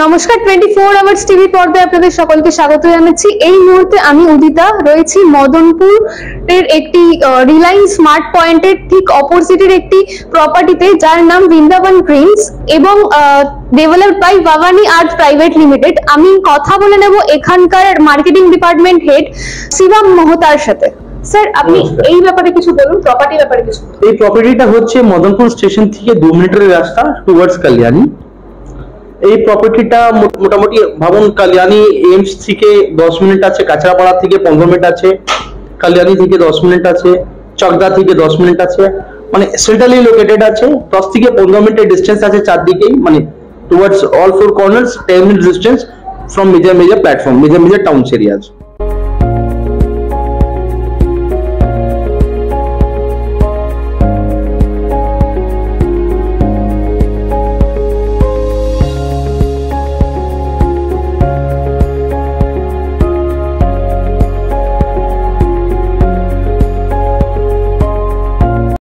নমস্কার, 24 hours TV পর্দায় আপনাদের সকলকে স্বাগত জানাচ্ছি। এই মুহূর্তে আমি উদিতা রয়েছি মদনপুরের একটি রিলায়েন্স স্মার্ট পয়েন্টের ঠিক অপোজিটের একটি প্রপার্টিতে, যার নাম বৃন্দাবন গ্রিনস এবং developed by Bhavani art private limited. আমি কথা বলে নেব এখানকার মার্কেটিং ডিপার্টমেন্ট হেড শিবম মোহতার সাথে। স্যার, আপনি এই ব্যাপারে কিছু বলুন, প্রপার্টির ব্যাপারে কিছু। এই প্রপার্টিটা হচ্ছে মদনপুর স্টেশন থেকে 2 মিনিটের রাস্তা টুয়ার্ডস কালিয়ানি। এই প্রপার্টিটা মোটামুটি ভাবুন, কালিয়ানি এইমস থেকে 10 মিনিট আছে, কাঁচরাপাড়া থেকে 15 মিনিট আছে, কালিয়ানি থেকে 10 মিনিট আছে, চকদা থেকে 10 মিনিট আছে, মানে সেন্ট্রালি লোকেটেড আছে। 10 থেকে 15 মিনিটের ডিস্টেন্স আছে চারদিকেই, মানে towards all four corners 10 minute distance from major platform, major towns areas.